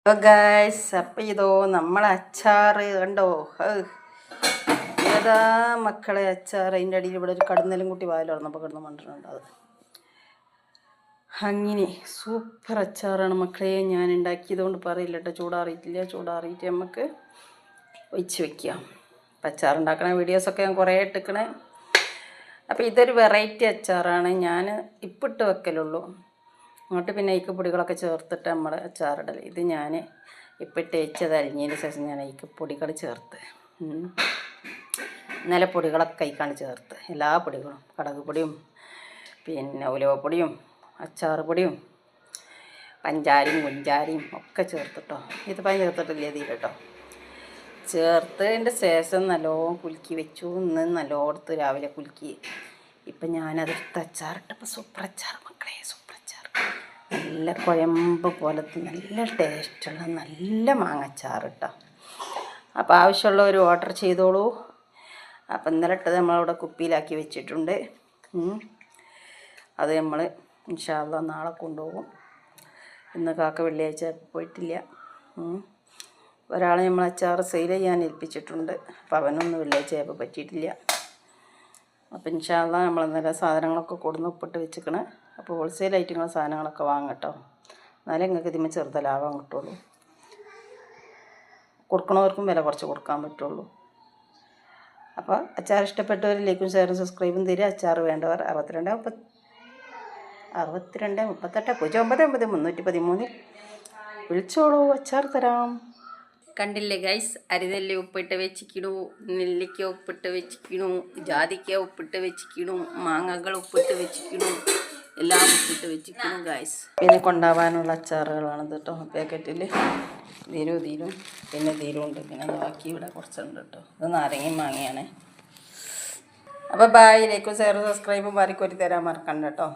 Hello guys, അപ്പം ഇതോ നമ്മളെ അച്ചാർ കണ്ടോ? ഏതാ മക്കളെ അച്ചാർ? അതിൻ്റെ അടിയിൽ ഇവിടെ ഒരു കടന്നലും കുട്ടി വായിലുറന്നപ്പോൾ കിടന്ന് മണ്ടിട്ടുണ്ട്. അത് അങ്ങനെ സൂപ്പർ അച്ചാറാണ് മക്കളെ. ഞാൻ ഉണ്ടാക്കിയതുകൊണ്ട് പറയില്ല കേട്ടോ. ചൂടാറിയിട്ട് നമുക്ക് ഒഴിച്ച് വയ്ക്കാം. അപ്പം അച്ചാർ ഉണ്ടാക്കണ വീഡിയോസൊക്കെ ഞാൻ കുറേ ഇട്ടിക്കണേ. അപ്പോൾ ഇതൊരു വെറൈറ്റി അച്ചാറാണ്. ഞാൻ ഇപ്പിട്ട് വെക്കലുള്ളൂ. അങ്ങോട്ട് പിന്നെ അതിക്ക് പൊടികളൊക്കെ ചേർത്തിട്ട് നമ്മൾ അച്ചാറിടൽ. ഇത് ഞാൻ ഇപ്പം തേച്ചത് അരിഞ്ഞതിന് ശേഷം ഞാൻ അതിക്ക് പൊടികൾ ചേർത്ത്. ഇന്നലെ പൊടികളൊക്കെ കഴിക്കാണ്ട് ചേർത്ത് എല്ലാ പൊടികളും, കടക് പൊടിയും പിന്നെ ഉലുവപ്പൊടിയും അച്ചാർ പൊടിയും പഞ്ചാരയും മുഞ്ചാരയും ഒക്കെ ചേർത്തിട്ടോ. ഇതിപ്പം ചേർത്തിട്ടില്ല ഇതിൽ കേട്ടോ. ചേർത്തതിൻ്റെ ശേഷം നല്ലോണം കുലുക്കി വെച്ചു. ഇന്ന് നല്ലോടത്ത് രാവിലെ കുലുക്കി. ഇപ്പം ഞാനതെടുത്ത് അച്ചാറിട്ടപ്പോൾ സൂപ്പർ അച്ചാർ മക്കളെ, സൂപ്പർ അച്ചാർ. നല്ല കുഴമ്പ് പോലത്തെ നല്ല ടേസ്റ്റുള്ള നല്ല മാങ്ങച്ചാർ കേട്ടോ. അപ്പോൾ ആവശ്യമുള്ളവർ ഓർഡർ ചെയ്തോളൂ. അപ്പം ഇന്നലെ ഇട്ടത് നമ്മളവിടെ കുപ്പിയിലാക്കി വെച്ചിട്ടുണ്ട്. അത് നമ്മൾ ഇൻഷാ അല്ലാഹ് നാളെ കൊണ്ടുപോകും. ഇന്ന് കാക്ക വെള്ളിയാഴ്ച പോയിട്ടില്ല. ഒരാളെ നമ്മൾ അച്ചാർ സെയിൽ ചെയ്യാൻ ഏൽപ്പിച്ചിട്ടുണ്ട്. അപ്പോൾ അവനൊന്നും വെള്ളിയാഴ്ച ആയപ്പോൾ പറ്റിയിട്ടില്ല. അപ്പോൾ ഇൻഷാ അല്ലാഹ് നമ്മൾ ഇന്നലെ സാധനങ്ങളൊക്കെ കൊടുന്ന് ഉപ്പിട്ട് വെച്ചിക്കണേ. അപ്പോൾ ഹോൾസെയിലായിട്ട് നിങ്ങൾ സാധനങ്ങളൊക്കെ വാങ്ങട്ടോ. എന്നാലേ നിങ്ങൾക്ക് ഇതിന്മേൽ ചെറുത ലാഭം കിട്ടുള്ളൂ. കൊടുക്കണവർക്കും വില കുറച്ച് കൊടുക്കാൻ പറ്റുള്ളൂ. അപ്പോൾ അച്ചാർ ഇഷ്ടപ്പെട്ടവർ ലൈക്കും ഷെയറും സബ്സ്ക്രൈബും തരിക. അച്ചാർ വേണ്ടവർ 6238 വിളിച്ചോളൂ, അച്ചാർ തരാം. കണ്ടില്ലേ ഗൈസ്, അരിനെല്ലി ഉപ്പിട്ട് വെച്ചിക്കിണു, നെല്ലിക്ക ഉപ്പിട്ട് വെച്ചിക്കിണു, ജാതിക്ക ഉപ്പിട്ട് വെച്ചിക്കിണു, മാങ്ങകൾ ഉപ്പിട്ട് വെച്ചിക്കിണു, എല്ലാം ഉപ്പിട്ട് വെച്ചിക്കിണു ഗൈസ്. പിന്നെ കൊണ്ടുപോകാനുള്ള അച്ചാറുകളാണിത് കേട്ടോ. പാക്കറ്റിൽ തീരും പിന്നെ ഉണ്ട്. പിന്നെ ബാക്കി ഇവിടെ കുറച്ചുണ്ട് കേട്ടോ. ഇത് നാരങ്ങയും മാങ്ങയാണ്. അപ്പോൾ ബായ്, ലൈക്കും ഷെയറും സബ്സ്ക്രൈബും വാരിക്കോരി തരാൻ മറക്കണ്ട കേട്ടോ.